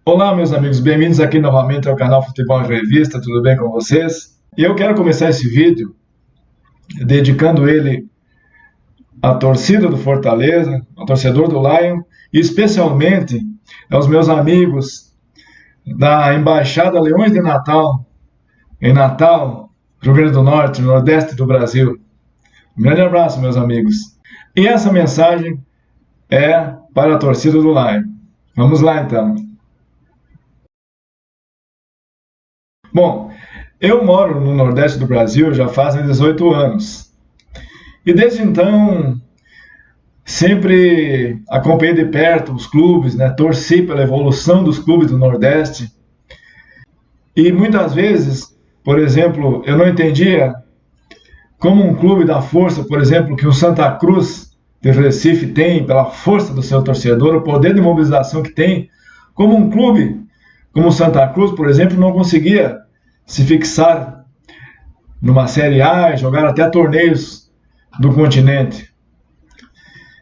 Olá, meus amigos, bem-vindos aqui novamente ao canal Futebol em Revista, tudo bem com vocês? E eu quero começar esse vídeo dedicando ele à torcida do Fortaleza, ao torcedor do Lion, e especialmente aos meus amigos da Embaixada Leões de Natal, em Natal, Rio Grande do Norte, Nordeste do Brasil. Um grande abraço, meus amigos. E essa mensagem é para a torcida do Lion. Vamos lá, então. Bom, eu moro no Nordeste do Brasil já fazem 18 anos. E desde então, sempre acompanhei de perto os clubes, né? Torci pela evolução dos clubes do Nordeste. E muitas vezes, por exemplo, eu não entendia como um clube dá força, por exemplo, que o Santa Cruz de Recife tem, pela força do seu torcedor, o poder de mobilização que tem, como um clube como o Santa Cruz, por exemplo, não conseguia se fixar numa Série A e jogar até torneios do continente.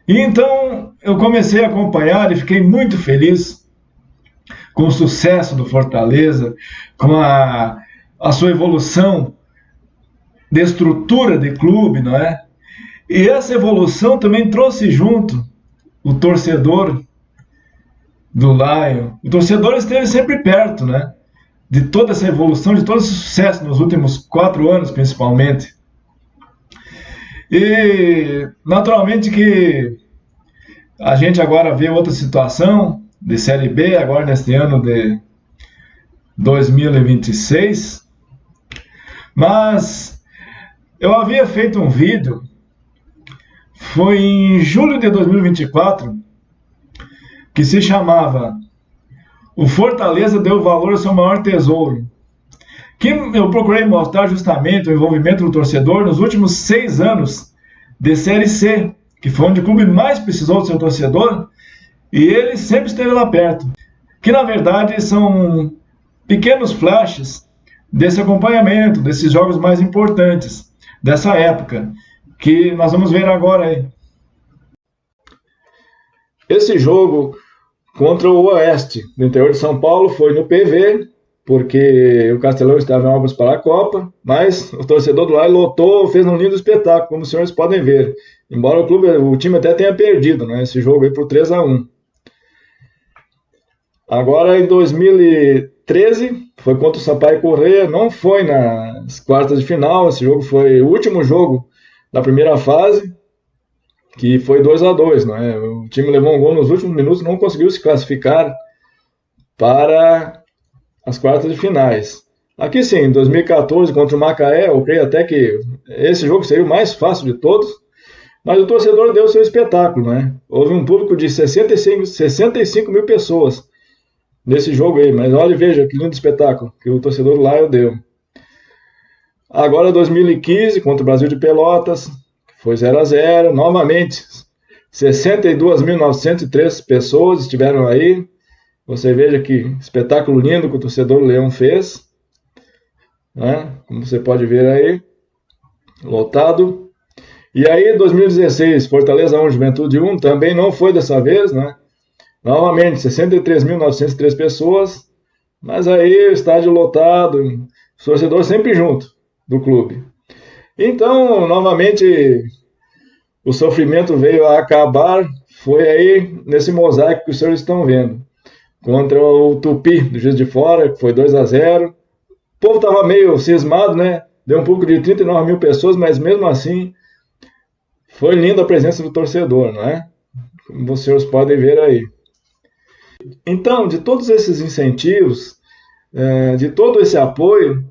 E então eu comecei a acompanhar e fiquei muito feliz com o sucesso do Fortaleza, com a sua evolução de estrutura de clube, não é? E essa evolução também trouxe junto o torcedor do Lion. O torcedor esteve sempre perto, né? De toda essa evolução, de todo esse sucesso nos últimos 4 anos, principalmente. E, naturalmente, que a gente agora vê outra situação de Série B, agora neste ano de 2026. Mas eu havia feito um vídeo, foi em julho de 2024, que se chamava "O Fortaleza deu valor ao seu maior tesouro", que eu procurei mostrar justamente o envolvimento do torcedor nos últimos 6 anos de Série C, que foi onde o clube mais precisou do seu torcedor, e ele sempre esteve lá perto. Que na verdade são pequenos flashes desse acompanhamento, desses jogos mais importantes dessa época, que nós vamos ver agora aí. Esse jogo contra o Oeste, no interior de São Paulo, foi no PV, porque o Castelão estava em obras para a Copa, mas o torcedor do Lion lotou, fez um lindo espetáculo, como os senhores podem ver. Embora o time até tenha perdido, né, esse jogo aí por 3-1. Agora, em 2013, foi contra o Sampaio Corrêa, não foi nas quartas de final, esse jogo foi o último jogo da primeira fase, que foi 2-2, né? O time levou um gol nos últimos minutos, não conseguiu se classificar para as quartas de finais. Aqui sim, em 2014 contra o Macaé, eu creio até que esse jogo seria o mais fácil de todos, mas o torcedor deu seu espetáculo, né? Houve um público de 65 mil pessoas nesse jogo aí, mas olha e veja que lindo espetáculo que o torcedor do Lion deu. Agora 2015 contra o Brasil de Pelotas, foi 0-0, novamente 62.903 pessoas estiveram aí. Você veja que espetáculo lindo que o torcedor do Leão fez, né? Como você pode ver aí, lotado. E aí 2016, Fortaleza 1, Juventude 1, também não foi dessa vez, né? Novamente 63.903 pessoas, mas aí o estádio lotado, o torcedor sempre junto do clube. Então, novamente, o sofrimento veio a acabar, foi aí nesse mosaico que os senhores estão vendo. Contra o Tupi, do Juiz de Fora, que foi 2-0. O povo estava meio cismado, né? Deu um público de 39 mil pessoas, mas mesmo assim, foi linda a presença do torcedor, não é? Como os senhores podem ver aí. Então, de todos esses incentivos, de todo esse apoio,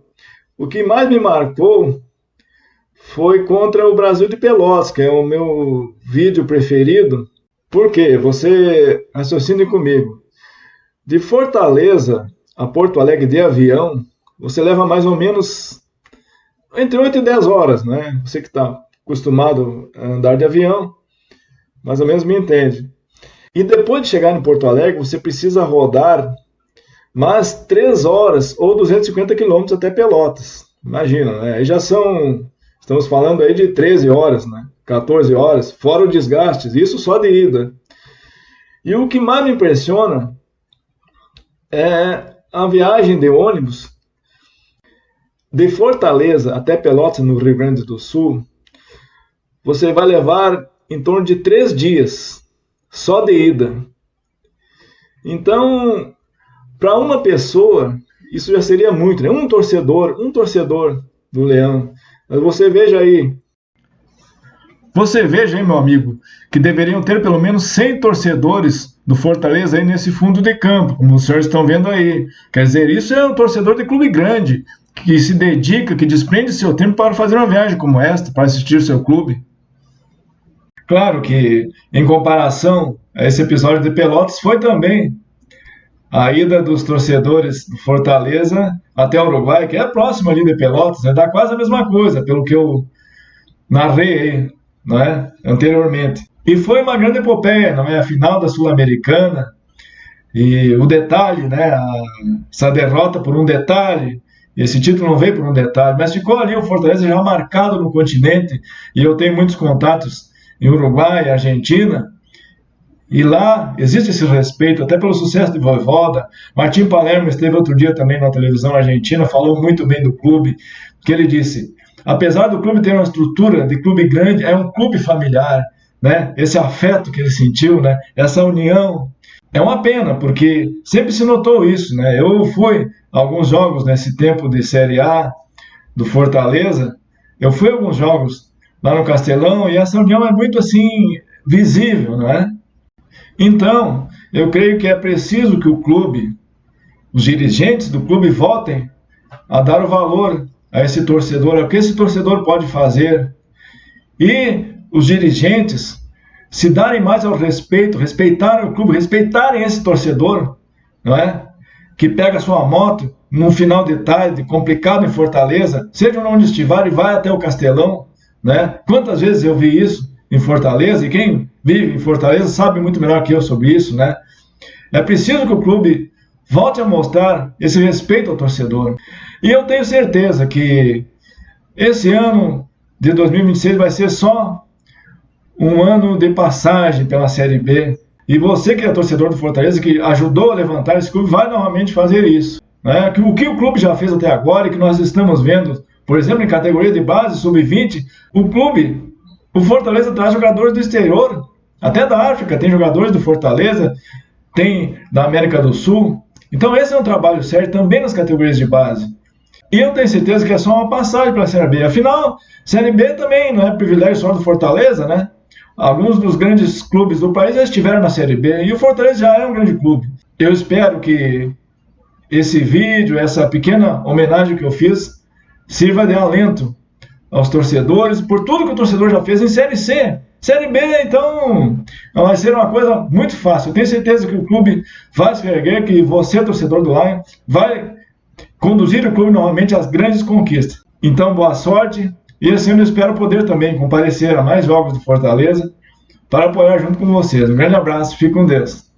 o que mais me marcou foi contra o Brasil de Pelotas, que é o meu vídeo preferido. Por quê? Você raciocine comigo. De Fortaleza a Porto Alegre de avião, você leva mais ou menos entre 8 e 10 horas, né? Você que está acostumado a andar de avião, mais ou menos me entende. E depois de chegar em Porto Alegre, você precisa rodar mais 3 horas ou 250 quilômetros até Pelotas. Imagina, né? Aí já estamos falando aí de 13 horas, né? 14 horas, fora o desgaste, isso só de ida. E o que mais me impressiona É a viagem de ônibus de Fortaleza até Pelotas, no Rio Grande do Sul. Você vai levar em torno de 3 dias, só de ida. Então, para uma pessoa, isso já seria muito, né? Um torcedor do Leão. Mas você veja aí, meu amigo, que deveriam ter pelo menos 100 torcedores do Fortaleza aí nesse fundo de campo, como os senhores estão vendo aí. Quer dizer, isso é um torcedor de clube grande, que se dedica, que desprende seu tempo para fazer uma viagem como esta, para assistir o seu clube. Claro que, em comparação a esse episódio de Pelotas, foi também a ida dos torcedores do Fortaleza até o Uruguai, que é próximo ali de Pelotas, né? Dá quase a mesma coisa, pelo que eu narrei aí, né, anteriormente. E foi uma grande epopeia, não é? A final da Sul-Americana, e o detalhe, né, essa derrota por um detalhe, esse título não veio por um detalhe, mas ficou ali o Fortaleza já marcado no continente, e eu tenho muitos contatos em Uruguai, Argentina, e lá existe esse respeito, até pelo sucesso de Vojvoda. Martim Palermo esteve outro dia também na televisão argentina, falou muito bem do clube, que ele disse, apesar do clube ter uma estrutura de clube grande, é um clube familiar, né? Esse afeto que ele sentiu, né? Essa união. É uma pena, porque sempre se notou isso, né? Eu fui a alguns jogos nesse tempo de Série A do Fortaleza, eu fui a alguns jogos lá no Castelão, e essa união é muito assim visível, não é? Então, eu creio que é preciso que o clube, os dirigentes do clube voltem a dar o valor a esse torcedor, ao que esse torcedor pode fazer, e os dirigentes se darem mais ao respeito, respeitarem o clube, respeitarem esse torcedor, não é? Que pega sua moto num final de tarde complicado em Fortaleza, seja onde estiver, e vai até o Castelão, né? Quantas vezes eu vi isso em Fortaleza, e quem vive em Fortaleza sabe muito melhor que eu sobre isso, né? É preciso que o clube volte a mostrar esse respeito ao torcedor. E eu tenho certeza que esse ano de 2026 vai ser só um ano de passagem pela Série B. E você que é torcedor do Fortaleza, que ajudou a levantar esse clube, vai novamente fazer isso, né? O que o clube já fez até agora e que nós estamos vendo, por exemplo, em categoria de base, sub-20, o Fortaleza traz jogadores do exterior, até da África, tem jogadores do Fortaleza, tem da América do Sul. Então esse é um trabalho sério também nas categorias de base. E eu tenho certeza que é só uma passagem para a Série B. Afinal, Série B também não é privilégio só do Fortaleza, né? Alguns dos grandes clubes do país já estiveram na Série B, e o Fortaleza já é um grande clube. Eu espero que esse vídeo, essa pequena homenagem que eu fiz, sirva de alento aos torcedores, por tudo que o torcedor já fez em Série C. Série B, então, vai ser uma coisa muito fácil. Eu tenho certeza que o clube vai se reerguer, que você, torcedor do Lion, vai conduzir o clube novamente às grandes conquistas. Então, boa sorte. E assim eu espero poder também comparecer a mais jogos do Fortaleza para apoiar junto com vocês. Um grande abraço, fique com Deus.